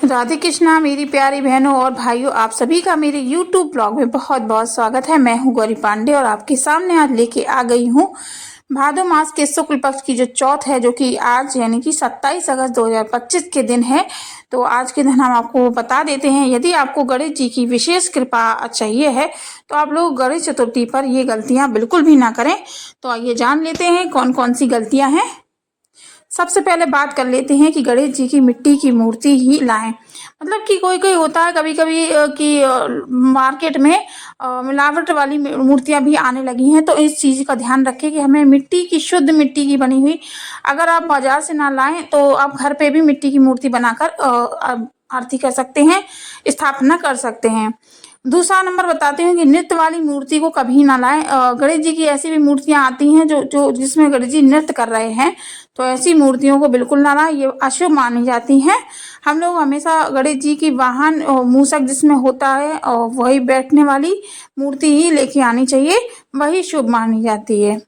राधे कृष्णा मेरी प्यारी बहनों और भाइयों, आप सभी का मेरे YouTube ब्लॉग में बहुत बहुत स्वागत है। मैं हूं गौरी पांडे और आपके सामने आज लेके आ गई हूं भादो मास के शुक्ल पक्ष की जो चौथ है, जो कि आज यानी कि 27 अगस्त 2025 के दिन है। तो आज के दिन हम आपको बता देते हैं, यदि आपको गणेश जी की विशेष कृपा चाहिए है तो आप लोग गणेश चतुर्थी पर ये गलतियां बिल्कुल भी ना करें। तो आइए जान लेते हैं कौन कौन सी गलतियां हैं। सबसे पहले बात कर लेते हैं कि गणेश जी की मिट्टी की मूर्ति ही लाएं। मतलब कि कोई कोई होता है कभी कभी कि मार्केट में मिलावट वाली मूर्तियां भी आने लगी हैं। तो इस चीज़ का ध्यान रखें कि हमें मिट्टी की, शुद्ध मिट्टी की बनी हुई, अगर आप बाजार से ना लाएं तो आप घर पे भी मिट्टी की मूर्ति बनाकर आरती कर सकते हैं, स्थापना कर सकते हैं। दूसरा नंबर बताते हैं कि नृत्य वाली मूर्ति को कभी ना लाएं। गणेश जी की ऐसी भी मूर्तियां आती हैं जो जिसमें गणेश जी नृत्य कर रहे हैं, तो ऐसी मूर्तियों को बिल्कुल ना लाएं, ये अशुभ मानी जाती हैं। हम लोग हमेशा गणेश जी की वाहन मूषक जिसमें होता है और वही बैठने वाली मूर्ति ही लेके आनी चाहिए, वही शुभ मानी जाती है।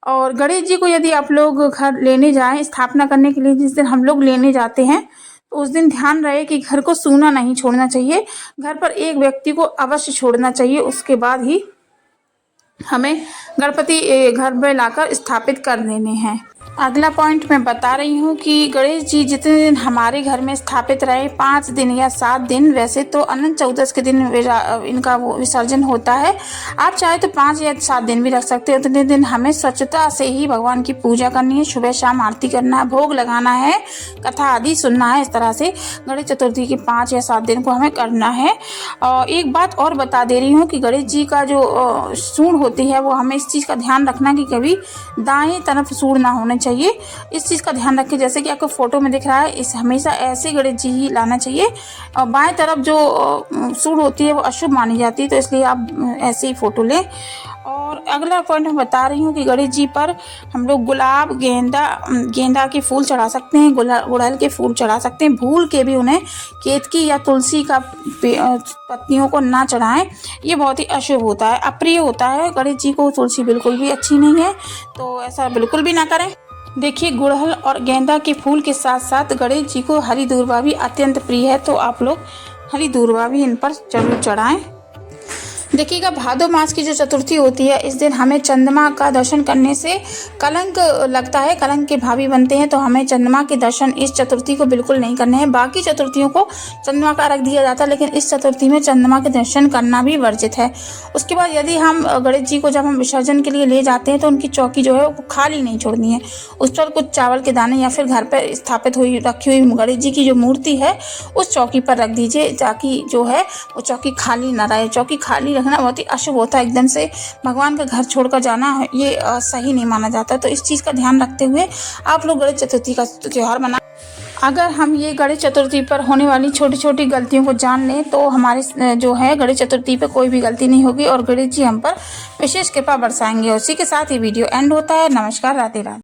और गणेश जी को यदि आप लोग घर लेने जाएं स्थापना करने के लिए, जिस दिन हम लोग लेने जाते हैं तो उस दिन ध्यान रहे कि घर को सूना नहीं छोड़ना चाहिए। घर पर एक व्यक्ति को अवश्य छोड़ना चाहिए, उसके बाद ही हमें गणपति घर में लाकर स्थापित कर देने हैं। अगला पॉइंट मैं बता रही हूँ कि गणेश जी जितने दिन हमारे घर में स्थापित रहे, 5 दिन या 7 दिन, वैसे तो अनंत चतुर्दशी के दिन इनका वो विसर्जन होता है। आप चाहे तो 5 या 7 दिन भी रख सकते हो। उतने दिन हमें स्वच्छता से ही भगवान की पूजा करनी है, सुबह शाम आरती करना है, भोग लगाना है, कथा आदि सुनना है। इस तरह से गणेश चतुर्थी के 5 या 7 दिन को हमें करना है। और एक बात और बता दे रही हूँ कि गणेश जी का जो सूंड होती है, वो हमें इस चीज़ का ध्यान रखना कि कभी दाएं तरफ सूंड ना होना चाहिए। इस चीज़ का ध्यान रखें, जैसे कि आपको फोटो में दिख रहा है, इस हमेशा ऐसे गणेश जी ही लाना चाहिए। और बाएं तरफ जो सूंड होती है वो अशुभ मानी जाती है, तो इसलिए आप ऐसे ही फोटो लें। और अगला पॉइंट मैं बता रही हूँ कि गणेश जी पर हम लोग गुलाब, गेंदा के फूल चढ़ा सकते हैं, गुड़हल के फूल चढ़ा सकते हैं। भूल के भी उन्हें केतकी या तुलसी का पत्तियों को ना चढ़ाएं, ये बहुत ही अशुभ होता है, अप्रिय होता है। गणेश जी को तुलसी बिल्कुल भी अच्छी नहीं है, तो ऐसा बिल्कुल भी ना करें। देखिए, गुड़हल और गेंदा के फूल के साथ साथ गणेश जी को हरी दूर्वा भी अत्यंत प्रिय है, तो आप लोग हरी दूर्वा भी इन पर जरूर चढ़ाएं। देखिएगा, भादो मास की जो चतुर्थी होती है, इस दिन हमें चंद्रमा का दर्शन करने से कलंक लगता है, कलंक के भावी बनते हैं। तो हमें चंद्रमा के दर्शन इस चतुर्थी को बिल्कुल नहीं करने हैं। बाकी चतुर्थियों को चंद्रमा का अर्घ दिया जाता है, लेकिन इस चतुर्थी में चंद्रमा के दर्शन करना भी वर्जित है। उसके बाद यदि हम गणेश जी को जब हम विसर्जन के लिए ले जाते हैं तो उनकी चौकी जो है वो खाली नहीं छोड़नी है। उस पर कुछ चावल के दाने या फिर घर पर स्थापित हुई रखी हुई गणेश जी की जो मूर्ति है उस चौकी पर रख दीजिए, ताकि जो है वो चौकी खाली ना रहे। चौकी खाली रखना बहुत ही अशुभ होता है। एकदम से भगवान का घर छोड़कर जाना ये सही नहीं माना जाता। तो इस चीज़ का ध्यान रखते हुए आप लोग गणेश चतुर्थी का त्यौहार मना। अगर हम ये गणेश चतुर्थी पर होने वाली छोटी छोटी गलतियों को जान लें तो हमारी जो है गणेश चतुर्थी पे कोई भी गलती नहीं होगी और गणेश जी हम पर विशेष कृपा बरसाएंगे। उसी के साथ ही वीडियो एंड होता है। नमस्कार, राधे राधे।